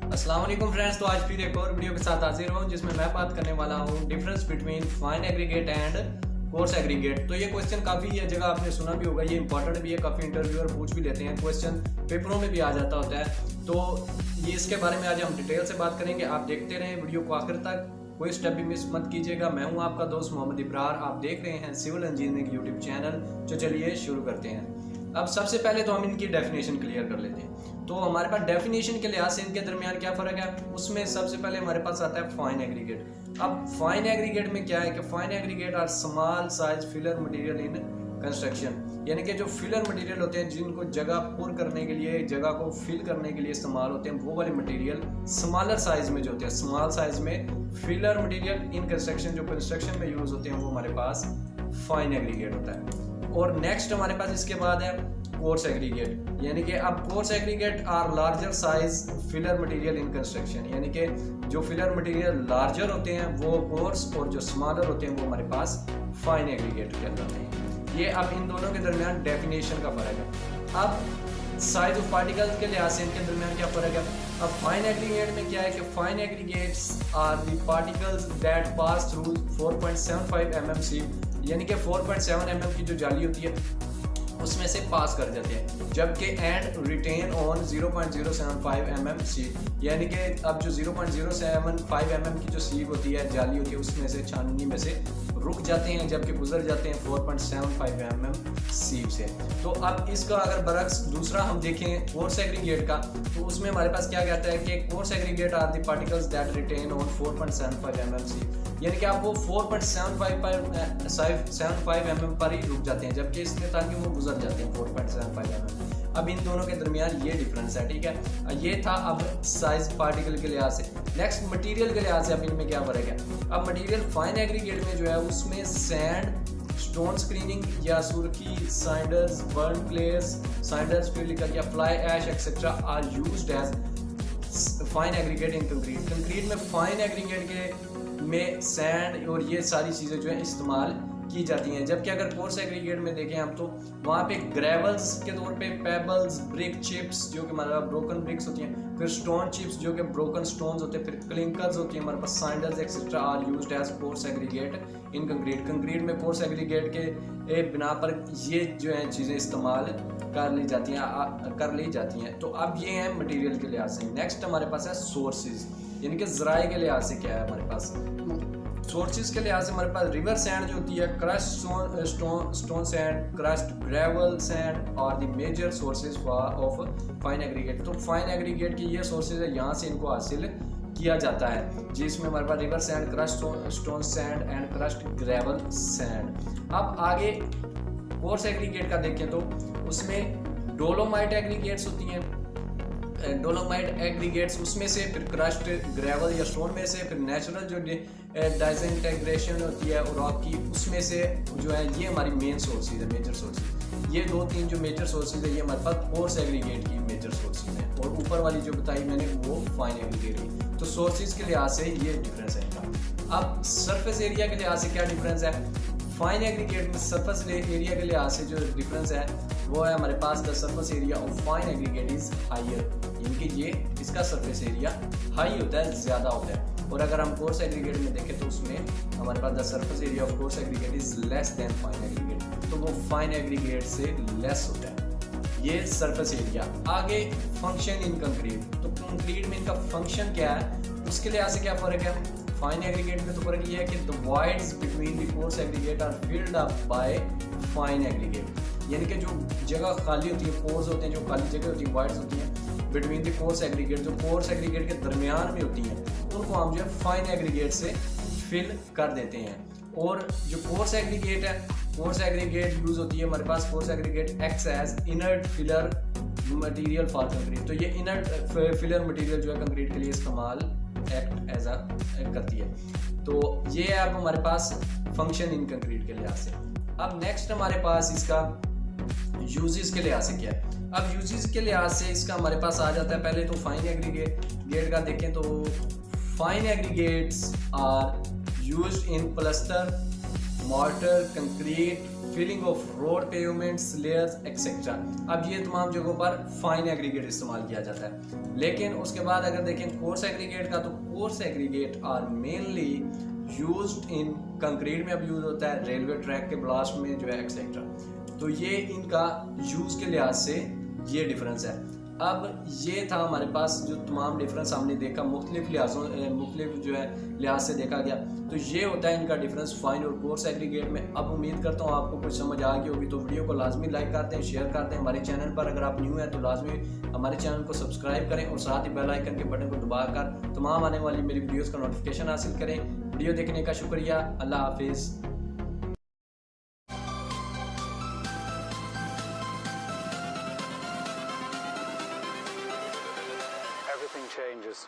अस्सलाम वालेकुम फ्रेंड्स। तो आज फिर एक और वीडियो के साथ हाजिर हूँ जिसमें मैं बात करने वाला हूँ difference between fine aggregate and coarse aggregate. तो ये क्वेश्चन काफ़ी ये जगह आपने सुना भी होगा, ये इंपॉर्टेंट भी है, काफ़ी इंटरव्यूअर पूछ भी लेते हैं, क्वेश्चन पेपरों में भी आ जाता होता है। तो ये इसके बारे में आज हम डिटेल से बात करेंगे। आप देखते रहें वीडियो को आखिर तक, कोई स्टेप भी मिस मत कीजिएगा। मैं हूँ आपका दोस्त मोहम्मद इब्रार, आप देख रहे हैं सिविल इंजीनियरिंग यूट्यूब चैनल। तो चलिए शुरू करते हैं। अब सबसे पहले तो हम इनकी डेफिनेशन क्लियर कर लेते हैं। तो हमारे पास डेफिनेशन के लिहाज से इनके दरमियान क्या फ़र्क है, उसमें सबसे पहले हमारे पास आता है फाइन एग्रीगेट। अब फाइन एग्रीगेट में क्या है कि fine aggregate are small size filler material in construction, यानी कि जो फिलर मटेरियल होते हैं जिनको जगह पुर करने के लिए, जगह को फिल करने के लिए इस्तेमाल होते हैं, वो वाले मटेरियल स्मॉलर साइज में जो होते हैं, स्मॉल साइज में फिलर मटेरियल इन कंस्ट्रक्शन, जो कंस्ट्रक्शन में यूज़ होते हैं, वो हमारे पास फाइन एग्रीगेट होता है। और नेक्स्ट हमारे पास इसके बाद है कोर्स एग्रीगेट, यानी कि अब coarse aggregate are larger size filler material in construction, यानी कि जो फिलर मटेरियल लार्जर होते हैं वो कोर्स, और जो स्मॉलर होते हैं वो हमारे पास फाइन एग्रीगेट कहलाते हैं। ये अब इन दोनों के दरमियान डेफिनेशन का फ़र्क है। अब साइज ऑफ पार्टिकल्स के लिहाज से इनके दरमियान क्या फ़र्क है। अब फाइन एग्रीगेट में क्या है कि fine aggregates are the particles that pass through 4.75 mm सीप, यानी कि 4.7 mm की जो जाली होती है उसमें से पास कर जाते हैं, जबकि एंड रिटेन ऑन 0.075 mm सीप, यानी कि अब जो 0.075 mm की जो सीप होती है, जाली होती है, उसमें से छाननी में से रुक जाते हैं, जबकि गुजर जाते हैं 4.75 mm सीप से। तो अब इसका अगर बरक्स दूसरा हम देखें कोर्स एग्रीगेट का, तो उसमें हमारे पास क्या कहता है कि coarse aggregate are the particles that retain on 4.75 mm सीप, यानी कि आप वो 4.75 mm पर ही रुक जाते हैं, जबकि इसमें ताकि वो गुजर जाते हैं 4.75 mm। अब इन दोनों के दरमियान ये डिफरेंस है, ठीक है। ये था अब साइज पार्टिकल के लिहाज से। नेक्स्ट मटेरियल के लिहाज से अब इनमें क्या फ़र्क है। अब मटेरियल फाइन एग्रीगेट में जो है उसमें सैंड, स्टोन स्क्रीनिंग या सुर्खी, साइंडर्स, बर्न क्लेस, साइंडर्स फिर लिखा गया, fly ash etcetera are used as fine aggregate in concrete. Concrete में फाइन एग्रीगेट के में सैंड और ये सारी चीज़ें जो है इस्तेमाल की जाती हैं, जबकि अगर कोर्स एग्रीगेट में देखें हम तो वहाँ पे ग्रेवल्स के तौर पे पेबल्स, ब्रिक चिप्स जो कि हमारा ब्रोकन ब्रिक्स होती हैं, फिर स्टोन चिप्स जो कि ब्रोकन स्टोन्स होते हैं, फिर क्लिंकर्स होती हैं हमारे पास, cinders etcetera are used as coarse aggregate in concrete. Concrete में कोर्स एग्रीगेट के बिना पर ये जो है चीज़ें इस्तेमाल कर ली जाती हैं। तो अब ये हैं मटीरियल के लिहाज से। नेक्स्ट हमारे पास है सोर्सेज, यानी कि ज़राए के लिहाज से क्या है हमारे पास। सोर्सेज के लिहाज से हमारे पास रिवर सैंड जो होती है, crushed stone sand, crushed gravel sand और the major sources of fine aggregate. तो फाइन एग्रीगेट की ये सोर्सेज है, यहाँ से इनको हासिल किया जाता है, जिसमें हमारे पास river sand, crushed stone sand and crushed gravel sand. अब आगे कोर्स एग्रीगेट का देखें तो उसमें डोलोमाइट एग्रीगेट्स होती हैं, डोलोमाइट एग्रीगेट्स, उसमें से फिर क्रश्ड ग्रेवल या स्टोन में से, फिर नेचुरल जो डिसइंटीग्रेशन होती है रॉक की, उसमें से जो है ये हमारी मेन सोर्सेज है, मेजर सोर्सेज। ये दो तीन जो मेजर सोर्सेज है ये हमारे पास कोर्स एग्रीगेट की मेजर सोर्सेज हैं, और ऊपर वाली जो बताई मैंने वो फाइन एग्रीगेट की। तो सोर्सेज के लिहाज से ये डिफरेंस है इनका। अब सरफेस एरिया के लिहाज से क्या डिफरेंस है। फाइन एग्रीगेट में सरफेस एरिया के लिहाज से जो डिफरेंस है वो है हमारे पास the surface area of fine aggregate is higher, यानी कि ये इसका सरफेस एरिया हाई होता है, ज़्यादा होता है। और अगर हम कोर्स एग्रीगेट में देखें तो उसमें हमारे पास the surface area of coarse aggregate is less than fine aggregate, तो वो फाइन एग्रीगेट से लेस होता है। ये सरफेस एरिया। आगे फंक्शन इन कंक्रीट, तो कंक्रीट में इनका फंक्शन क्या है, उसके लिहाज से क्या फ़र्क है। फाइन एग्रीगेट में तो फ़र्क ये है कि the voids between the coarse aggregate are filled up by fine aggregate, यानी कि जो जगह खाली होती है, पोर्स होते हैं, जो खाली जगह होती है, वॉइड्स होती हैं बिटवीन द कोर्स एग्रीगेट, जो कोर्स एग्रीगेट के दरमियान में होती हैं, उनको हम जो है फाइन एग्रीगेट से फिल कर देते हैं। और जो कोर्स एग्रीगेट है, कोर्स एग्रीगेट यूज़ होती है हमारे पास, coarse aggregate acts as inert filler material for concrete. तो ये इनर्ट फिलर मटेरियल जो है कंक्रीट के लिए इस्तेमाल एक्ट एज करती है। तो ये है अब हमारे पास फंक्शन इन कंक्रीट के लिहाज से। अब नेक्स्ट हमारे पास इसका यूजेस के लिहाज से क्या है। अब यूजेस के लिहाज से इसका हमारे पास आ जाता है, पहले तो फाइन एग्रीगेट का देखें तो fine aggregates are used in plaster, mortar, concrete, filling of road pavements layers etcetera. अब ये तमाम जगहों पर फाइन एग्रीगेट इस्तेमाल किया जाता है। लेकिन उसके बाद अगर देखें कोर्स एग्रीगेट का, तो coarse aggregate are mainly used in concrete में अब यूज होता है, रेलवे ट्रैक के ब्लास्ट में जो है एक्सेट्रा। तो ये इनका यूज के लिहाज से ये डिफरेंस है। अब ये था हमारे पास जो तमाम डिफरेंस हमने देखा, मुख्तलिफ जो है लिहाज से देखा गया। तो ये होता है इनका डिफरेंस फाइन और कोर्स एग्रीगेट में। अब उम्मीद करता हूँ आपको कुछ समझ आ गई होगी। तो वीडियो को लाजमी लाइक करते हैं, शेयर करते हैं। हमारे चैनल पर अगर आप न्यू हैं तो लाजमी हमारे चैनल को सब्सक्राइब करें और साथ ही बेल आइकन के बटन को दबाकर तमाम आने वाली मेरी वीडियोज़ का नोटिफिकेशन हासिल करें। वीडियो देखने का शुक्रिया। अल्लाह हाफिज़। Everything changes.